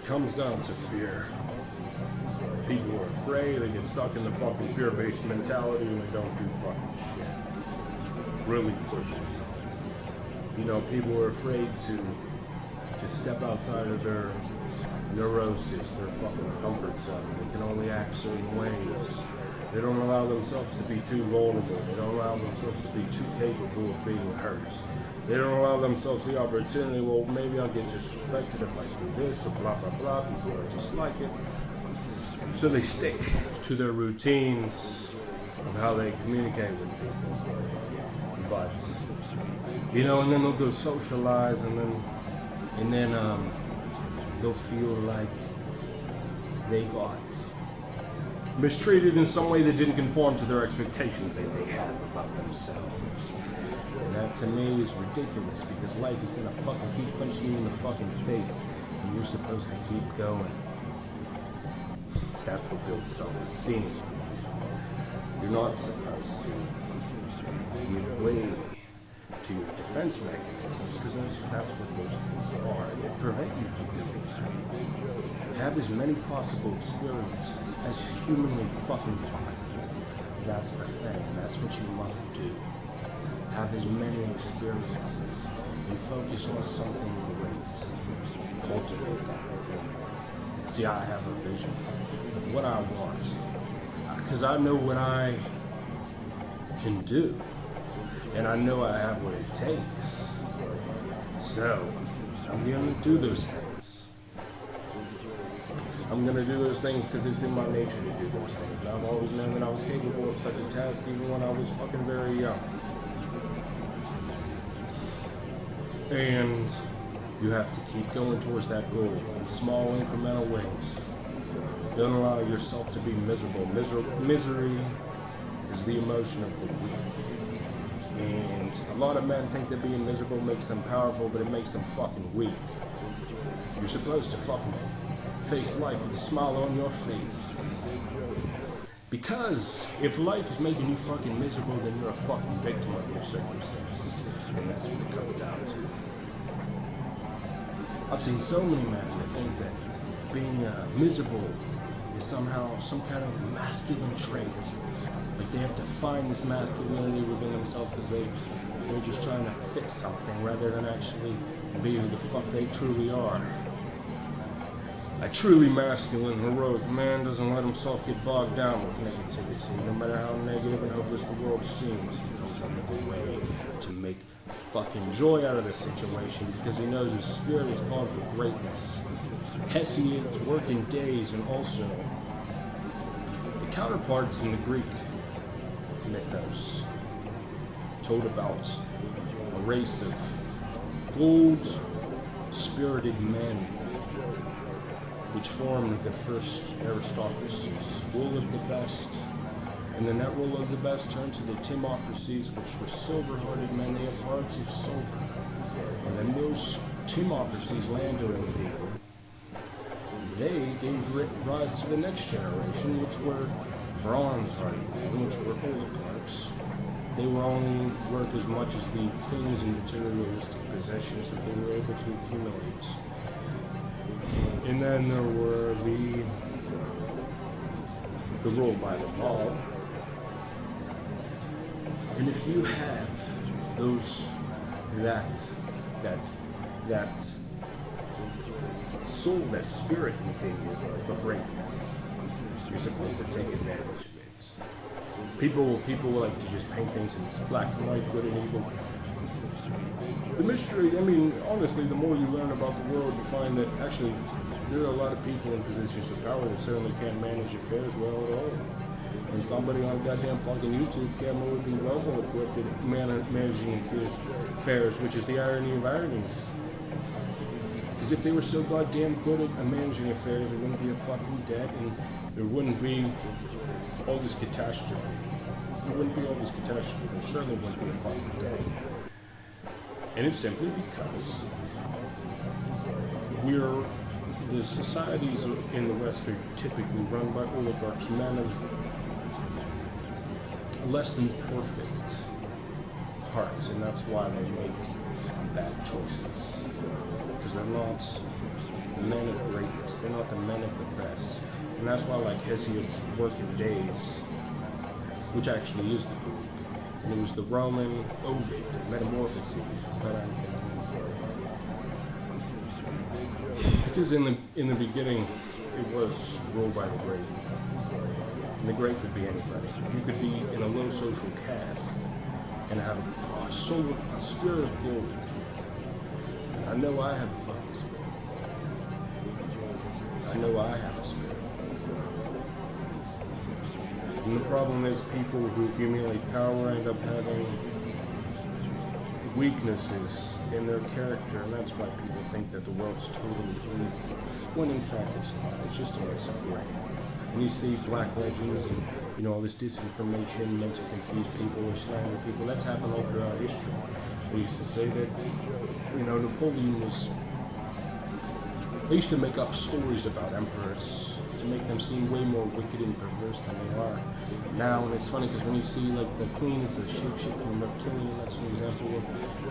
It comes down to fear. People are afraid, they get stuck in the fucking fear-based mentality and they don't do fucking shit. Really push yourself. You know, people are afraid to step outside of their neurosis, their fucking comfort zone. They can only act certain ways. They don't allow themselves to be too vulnerable. They don't allow themselves to be too capable of being hurt. They don't allow themselves the opportunity, well, maybe I'll get disrespected if I do this, or blah, blah, blah. People will dislike it. So they stick to their routines of how they communicate with people. But, you know, and then they'll go socialize, and then they'll feel like they got mistreated in some way that didn't conform to their expectations that they have about themselves. And that to me is ridiculous, because life is gonna fucking keep punching you in the fucking face, and you're supposed to keep going. That's what builds self-esteem. You're not supposed to give way to your defense mechanisms, because that's what those things are. They prevent you from doing that. Have as many possible experiences as humanly fucking possible. That's the thing. That's what you must do. Have as many experiences and focus on something great. Cultivate that within you. See, I have a vision of what I want, because I know what I can do, and I know I have what it takes. So I'm gonna do those things. I'm gonna do those things because it's in my nature to do those things, and I've always known that I was capable of such a task, even when I was fucking very young. And you have to keep going towards that goal in small incremental ways. Don't allow yourself to be miserable. Misery is the emotion of the weak. And a lot of men think that being miserable makes them powerful, but it makes them fucking weak. You're supposed to fucking face life with a smile on your face. Because if life is making you fucking miserable, then you're a fucking victim of your circumstances. And that's what it comes down to. I've seen so many men that think that being miserable is somehow some kind of masculine trait. Like they have to find this masculinity within themselves because they're just trying to fix something rather than actually be who the fuck they truly are. A truly masculine, heroic man doesn't let himself get bogged down with negativity. No matter how negative and hopeless the world seems, he comes up with a way to make fucking joy out of the situation because he knows his spirit is called for greatness. Hesiod's working days, and also the counterparts in the Greek mythos told about a race of gold-spirited men which formed the first aristocracies. Rule of the best, and then that rule of the best turned to the timocracies, which were silver-hearted men. They have hearts of silver. And then those timocracies, landowning people, they gave rise to the next generation, which were bronze-hearted men, which were oligarchs. They were only worth as much as the things and materialistic possessions that they were able to accumulate. And then there were the rule by the mob. And if you have those that soul, that spirit within you for greatness, you're supposed to take advantage of it. People like to just paint things as black and white, good and evil. The mystery, I mean, honestly, the more you learn about the world, you find that actually there are a lot of people in positions of power that certainly can't manage affairs well at all. And somebody on a goddamn fucking YouTube camera would be well more equipped at managing affairs, which is the irony of ironies. Because if they were so goddamn good at managing affairs, there wouldn't be a fucking debt, and there wouldn't be all this catastrophe. There wouldn't be all this catastrophe. There certainly wouldn't be a fucking debt. And it's simply because the societies in the West are typically run by oligarchs, men of less than perfect hearts, and that's why they make bad choices. Because they're not men of greatness. They're not the men of the best. And that's why, like, Hesiod's working days, which actually is the Greek, and it was the Roman Ovid, Metamorphoses, that I'm thinking of. Because in the beginning, it was ruled by the great. And the great could be anybody. You could be in a low social caste and have a spirit of gold. And I know I have a fucking spirit of gold. I know I have a spirit of gold. And the problem is people who accumulate power end up having weaknesses in their character, and that's why people think that the world's totally evil, when in fact it's not. It's just a mix of gray. And you see black legends and, you know, all this disinformation meant to confuse people or slander people. That's happened all throughout history. They used to say that, you know, they used to make up stories about emperors to make them seem way more wicked and perverse than they are now. And it's funny because when you see, like, the queen is a shape-shifting reptilian, that's an example of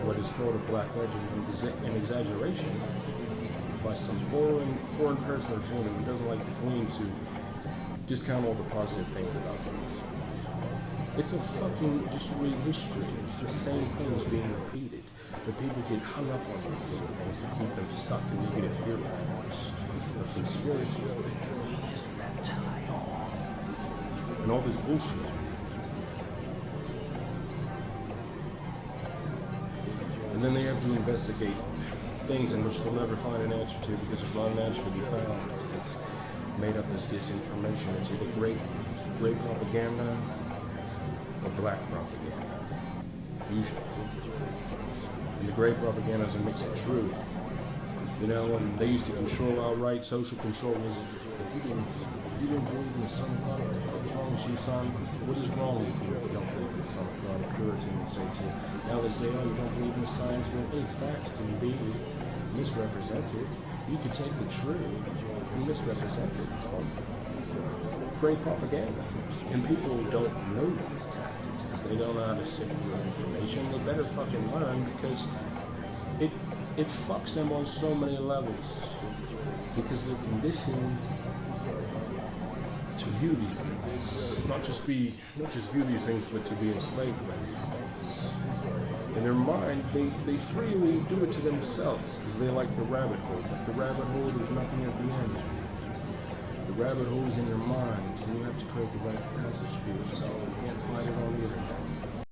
what is called a black legend, an exaggeration by some foreign person or someone who doesn't like the queen to discount all the positive things about people. It's a fucking, just read history. It's the same things being repeated. But people get hung up on these little things that keep them stuck in negative fear patterns of conspiracies. What if the queen is reptile? And all this bullshit. And then they have to investigate things in which they'll never find an answer to, because there's not an answer to be found, because it's made up as disinformation. It's either great propaganda or black propaganda, usually. And the great propaganda is a mix of truth. You know, and they used to control outright. Social control was, if you didn't believe in the Son of God, what the fuck is wrong with you, son? What is wrong with you if you don't believe in the Son of God? A Puritan would say too. Now they say, oh, you don't believe in the science? Well, any fact can be misrepresented. You could take the truth and misrepresent it. It's called great propaganda. And people don't know these tactics because they don't know how to sift through information. They better fucking learn, because it fucks them on so many levels, because they're conditioned to view these things, not just view these things, but to be enslaved by these things. In their mind, they freely do it to themselves because they like the rabbit hole. But the rabbit hole, there's nothing at the end. The rabbit hole is in your mind, and you have to create the rite of passage for yourself. You can't find it on the internet.